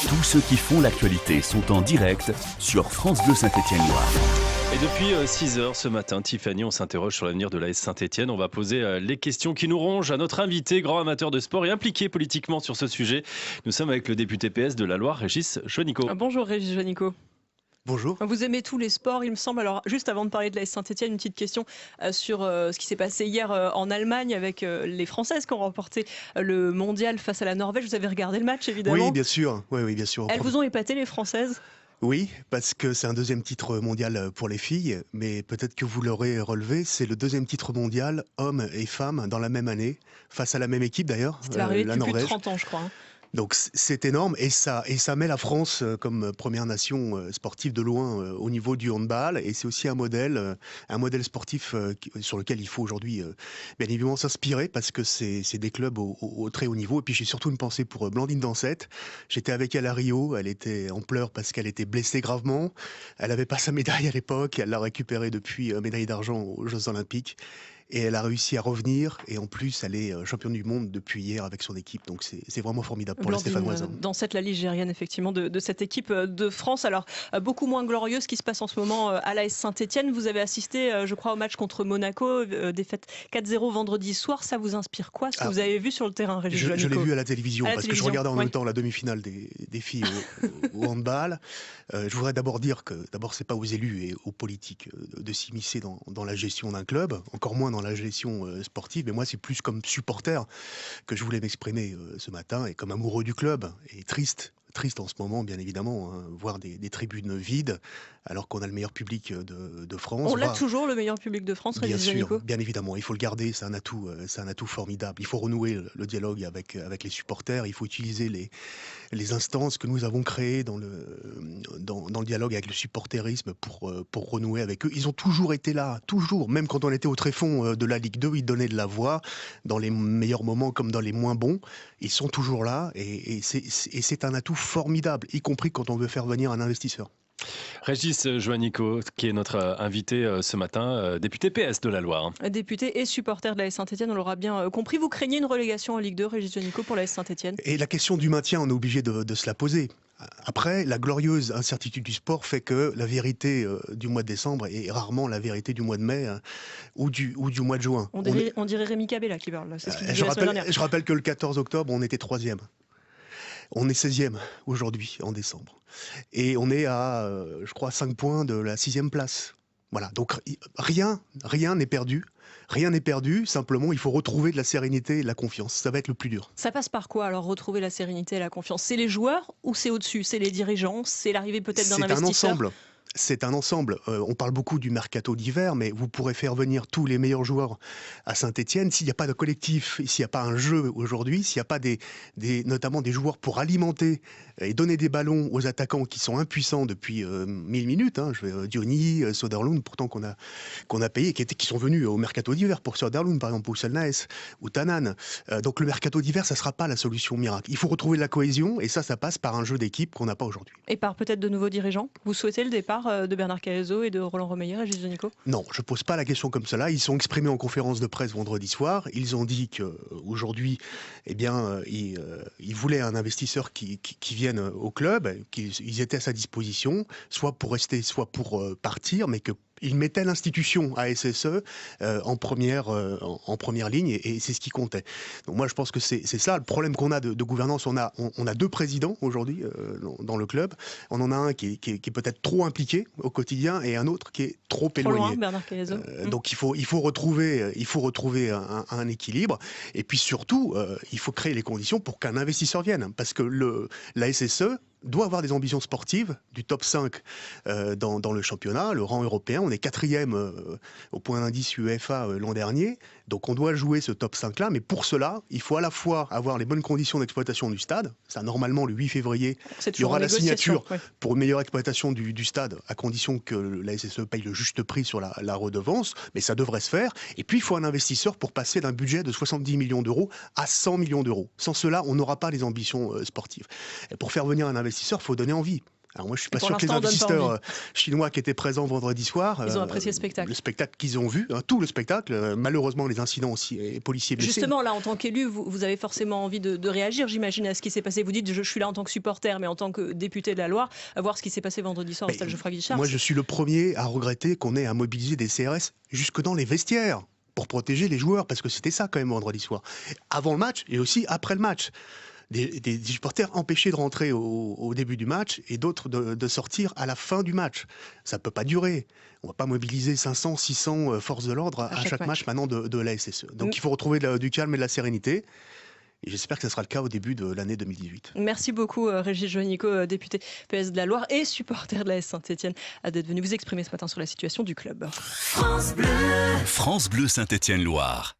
Tous ceux qui font l'actualité sont en direct sur France Bleu Saint-Étienne-Loire. Et depuis 6 heures ce matin, Tiffany, on s'interroge sur l'avenir de l'AS Saint-Étienne. On va poser les questions qui nous rongent à notre invité, grand amateur de sport et impliqué politiquement sur ce sujet. Nous sommes avec le député PS de la Loire, Régis Juanico. Bonjour Régis Juanico. Bonjour. Vous aimez tous les sports, il me semble. Alors, juste avant de parler de l'AS Saint-Étienne, une petite question sur ce qui s'est passé hier en Allemagne avec les Françaises qui ont remporté le mondial face à la Norvège. Vous avez regardé le match, évidemment? Oui, bien sûr. Oui, bien sûr. Elles vous ont épaté, les Françaises? Oui, parce que c'est un deuxième titre mondial pour les filles, mais peut-être que vous l'aurez relevé, c'est le deuxième titre mondial, hommes et femmes, dans la même année, face à la même équipe d'ailleurs, C'était arrivé la depuis plus de Norvège. 30 ans, je crois. Donc c'est énorme et ça met la France comme première nation sportive de loin au niveau du handball, et c'est aussi un modèle sportif sur lequel il faut aujourd'hui bien évidemment s'inspirer, parce que c'est des clubs au très haut niveau. Et puis j'ai surtout une pensée pour Blandine Dansette. J'étais avec elle à Rio, elle était en pleurs parce qu'elle était blessée gravement. Elle n'avait pas sa médaille à l'époque, elle l'a récupérée depuis, médaille d'argent aux Jeux Olympiques. Et elle a réussi à revenir, et en plus elle est championne du monde depuis hier avec son équipe, donc c'est vraiment formidable pour les Stéphanoises. Dans cette la ligérienne effectivement de cette équipe de France. Alors beaucoup moins glorieuse qui se passe en ce moment à l'AS Saint-Étienne. Vous avez assisté, je crois, au match contre Monaco, défaite 4-0 vendredi soir. Ça vous inspire quoi, ce que vous avez vu sur le terrain, Régis Juanico? Je l'ai vu à la télévision, parce que je regardais en même temps la demi-finale des filles au handball. Je voudrais d'abord dire que c'est pas aux élus et aux politiques de s'immiscer dans la gestion d'un club, encore moins dans la gestion sportive, mais moi c'est plus comme supporter que je voulais m'exprimer ce matin, et comme amoureux du club, et triste en ce moment, bien évidemment, hein, voir des tribunes vides alors qu'on a le meilleur public de France. On l'a toujours, le meilleur public de France, bien Régis sûr, Juanico. bien évidemment, il faut le garder, c'est un atout formidable. Il faut renouer le dialogue avec les supporters, il faut utiliser les instances que nous avons créées dans le dialogue avec le supporterisme pour renouer avec eux. Ils ont toujours été là, toujours, même quand on était au tréfonds de la Ligue 2, ils donnaient de la voix dans les meilleurs moments comme dans les moins bons. Ils sont toujours là, et c'est un atout formidable, y compris quand on veut faire venir un investisseur. Régis Juanico, qui est notre invité ce matin, député PS de la Loire. Député et supporter de l'AS Saint-Étienne, on l'aura bien compris. Vous craignez une relégation en Ligue 2, Régis Juanico, pour l'AS Saint-Étienne? Et la question du maintien, on est obligé de se la poser. Après, la glorieuse incertitude du sport fait que la vérité du mois de décembre est rarement la vérité du mois de mai ou du mois de juin. On dirait Rémi Cabella qui parle, là. C'est ce qu'il disait la semaine dernière. Je rappelle que le 14 octobre, on était 3e. On est 16e aujourd'hui, en décembre. Et on est à, je crois, 5 points de la 6e place. Voilà, donc rien n'est perdu. Rien n'est perdu, simplement il faut retrouver de la sérénité et de la confiance. Ça va être le plus dur. Ça passe par quoi alors, retrouver la sérénité et la confiance? C'est les joueurs ou c'est au-dessus? C'est les dirigeants? C'est l'arrivée peut-être d'un investisseur? C'est un ensemble. On parle beaucoup du mercato d'hiver, mais vous pourrez faire venir tous les meilleurs joueurs à Saint-Étienne. S'il n'y a pas de collectif, s'il n'y a pas un jeu aujourd'hui, s'il n'y a pas notamment des joueurs pour alimenter et donner des ballons aux attaquants qui sont impuissants depuis 1000 minutes, hein, Diony, Söderlund, pourtant qu'on a payé, qui sont venus au mercato d'hiver, pour Söderlund par exemple, ou Selnaes, ou Tanan. Donc le mercato d'hiver, ça ne sera pas la solution miracle. Il faut retrouver de la cohésion, et ça passe par un jeu d'équipe qu'on n'a pas aujourd'hui. Et par peut-être de nouveaux dirigeants? Vous souhaitez le départ de Bernard Cahuzaud et de Roland Romeyer, Régis Juanico? Non, je ne pose pas la question comme cela. Ils sont exprimés en conférence de presse vendredi soir. Ils ont dit qu'aujourd'hui, ils voulaient un investisseur qui vienne au club, qu'ils étaient à sa disposition, soit pour rester, soit pour partir, mais qu'ils mettaient l'institution ASSE en première ligne, et c'est ce qui comptait. Donc moi je pense que c'est ça le problème qu'on a de gouvernance. On a deux présidents aujourd'hui dans le club. On en a un qui est peut-être trop impliqué au quotidien, et un autre qui est trop éloigné. Loin, Bernard Cahuzaud. Donc il faut retrouver un équilibre, et puis surtout il faut créer les conditions pour qu'un investisseur vienne, parce que la SSE doit avoir des ambitions sportives, du top 5 dans le championnat, le rang européen. On est 4e au point d'indice UEFA l'an dernier, donc on doit jouer ce top 5-là, mais pour cela, il faut à la fois avoir les bonnes conditions d'exploitation du stade. Ça, normalement, le 8 février, il y aura la signature pour une meilleure exploitation du stade, à condition que la SSE paye le juste prix sur la redevance, mais ça devrait se faire. Et puis, il faut un investisseur pour passer d'un budget de 70 millions d'euros à 100 millions d'euros. Sans cela, on n'aura pas les ambitions sportives. Et pour faire venir un investisseur, il faut donner envie. Alors moi, je suis pas Pour sûr que les l'instant, on donne pas investisseurs envie. chinois qui étaient présents vendredi soir, Ils ont apprécié le spectacle qu'ils ont vu, tout le spectacle. Malheureusement, les incidents aussi et policiers blessés. Justement, là, en tant qu'élu, vous avez forcément envie de réagir, j'imagine, à ce qui s'est passé. Vous dites, je suis là en tant que supporter, mais en tant que député de la Loire, à voir ce qui s'est passé vendredi soir au stade Geoffroy Guichard. Moi, je suis le premier à regretter qu'on ait à mobiliser des CRS jusque dans les vestiaires pour protéger les joueurs, parce que c'était ça quand même vendredi soir. Avant le match et aussi après le match. Des supporters empêchés de rentrer au début du match et d'autres de sortir à la fin du match. Ça ne peut pas durer. On ne va pas mobiliser 500, 600 forces de l'ordre à chaque match maintenant de la SSE. Donc il faut retrouver du calme et de la sérénité. Et j'espère que ce sera le cas au début de l'année 2018. Merci beaucoup Régis Juanico, député PS de la Loire et supporter de la S Saint-Etienne, d'être venu vous exprimer ce matin sur la situation du club. France Bleu Saint-Étienne-Loire.